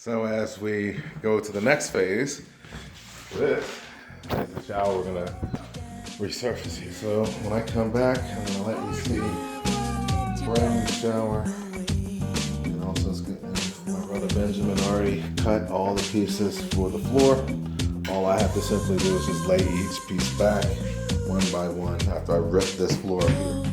So as we go to the next phase, this is the shower we're gonna resurface here. So when I come back, I'm gonna let you see brand new shower. And also it's good. My brother Benjamin already cut all the pieces for the floor. All I have to simply do is just lay each piece back one by one after I rip this floor up here.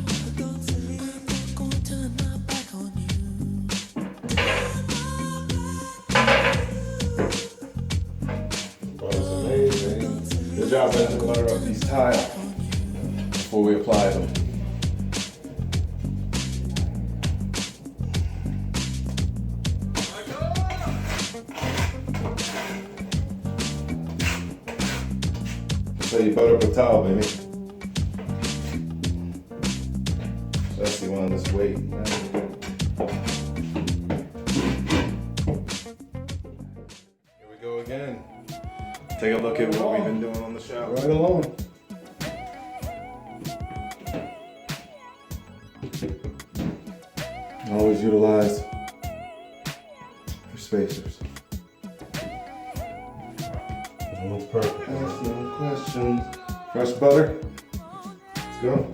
Good job, Ben. We'll butter up these tiles before we apply them. So you butter up a tile, baby. Especially one this weight. Here we go again. Take a look at what we've been doing on the shower. Right along. Always utilize your spacers. That one's perfect. That's no question. Fresh butter. Let's go.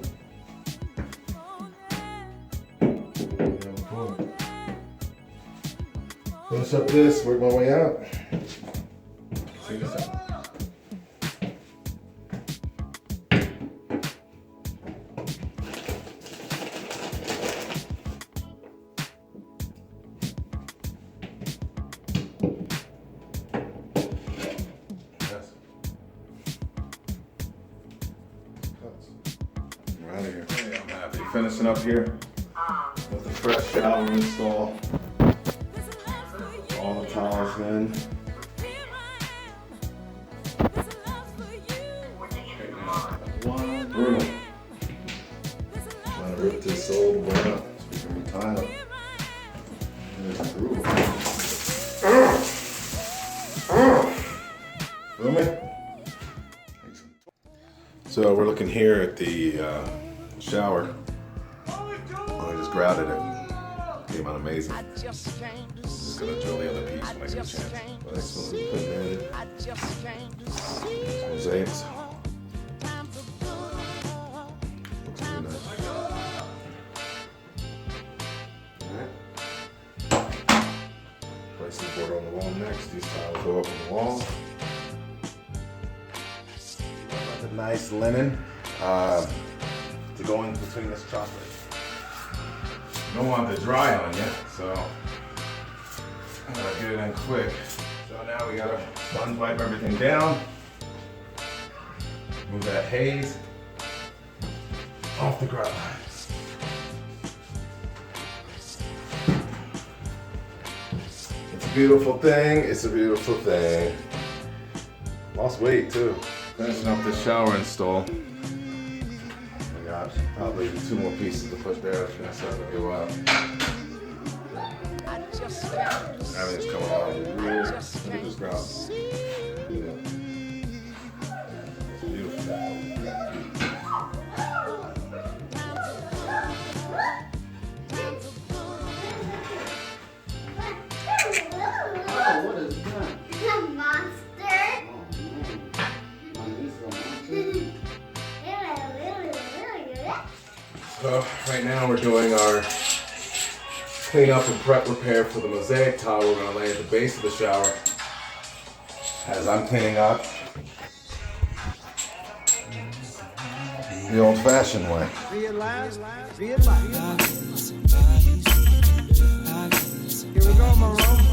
Finish up this, work my way out. See this out. We're out of here. Okay, I'm happy. Finishing up here with the fresh shower install. All the tiles in. Bruno, trying to rip this old one up so we can retile it. Feel me? So we're looking here at the shower. I just grouted it. Came out amazing. Just gonna drill the other piece when I get a chance. But excellent. Put it in. Mosaics. Looks really nice. Alright. Place the board on the wall next. These tiles go up on the wall. A nice linen to go in between this chocolate. You don't want it to dry on you, so I gotta get it in quick. So now we gotta sponge wipe everything down. Move that haze off the grout. It's a beautiful thing. It's a beautiful thing. Lost weight too. Finishing up this shower install. I got probably 2 more pieces to push there after that's starting to go out. Everything's coming out real. Look at this grout. It's beautiful. What is that? It's a monster. So right now we're doing our clean up and prep repair for the mosaic tile we're going to lay at the base of the shower. As I'm cleaning up the old-fashioned way. Realize. Here we go, Maroon.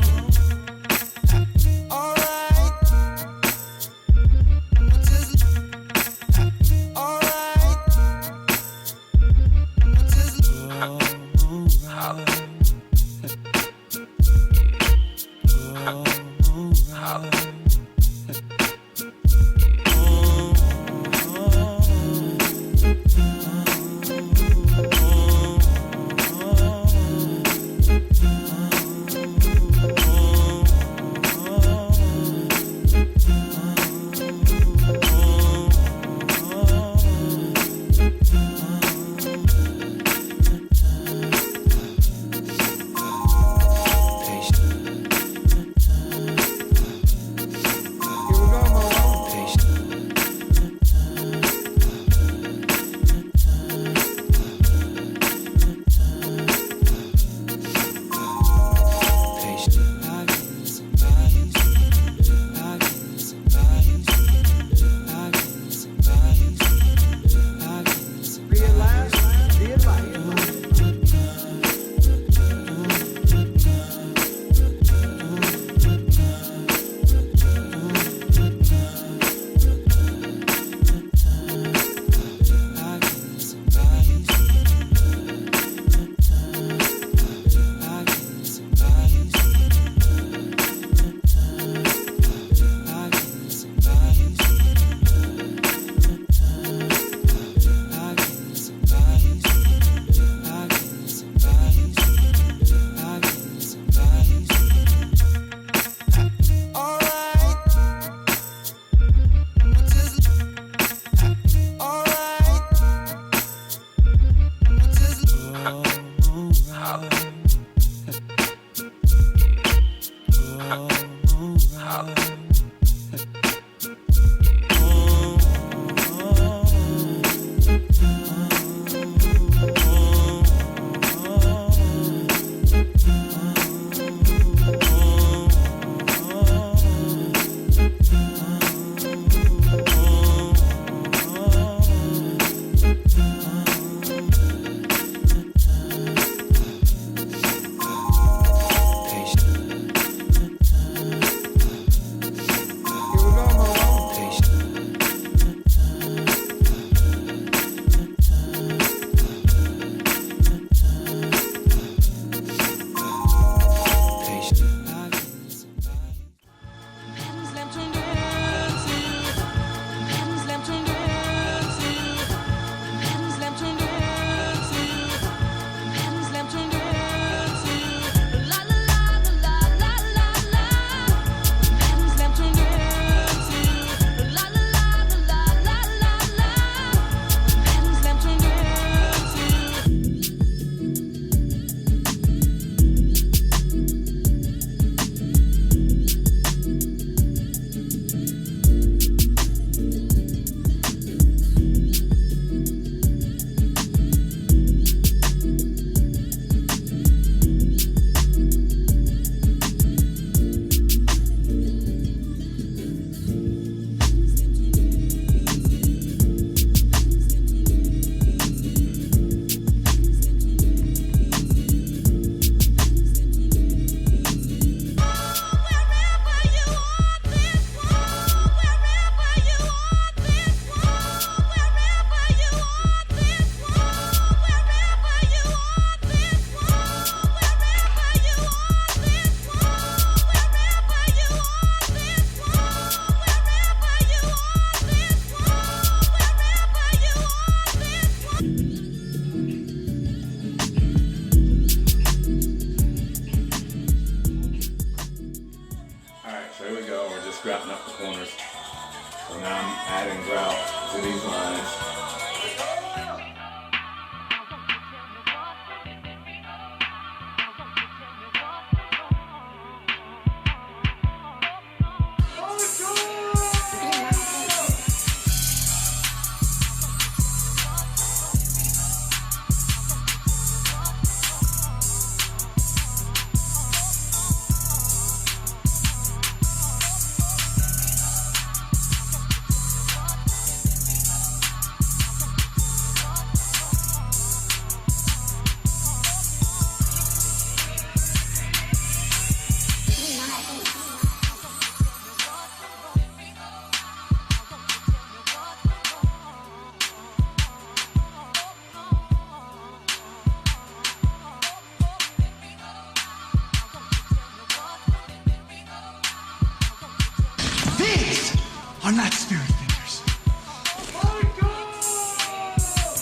are not spirit fingers.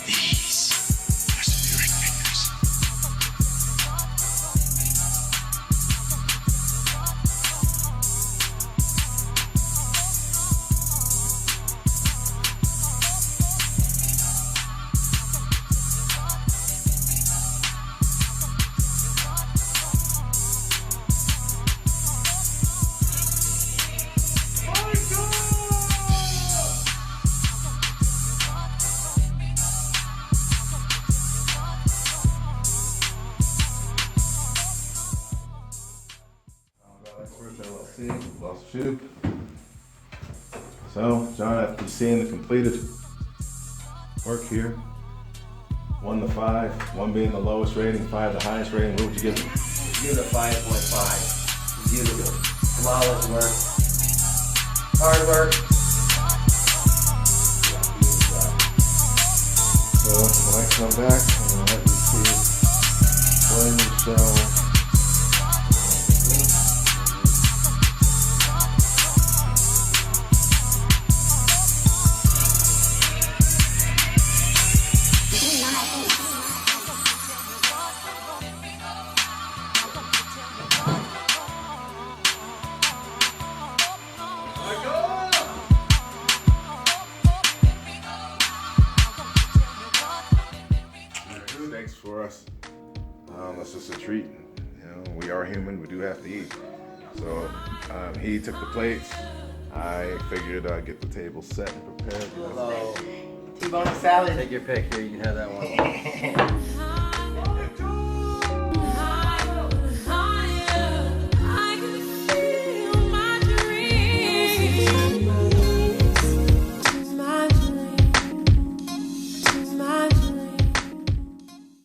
These are spirit fingers. Experts LLC, Lost Shoe. So, John, after seeing the completed work here, 1 to 5, 1 being the lowest rating, 5 the highest rating, what would you give it? Give it a 5.5. Beautiful. Flawless work. Hard work. So, when I come back, I'm going to let you see Glenn Michelle. Thanks for us. That's just a treat. You know, we are human. We do have to eat. So he took the plates. I figured I'd get the table set and prepared. Hello. T-bone salad. Take your pick here. You can have that one.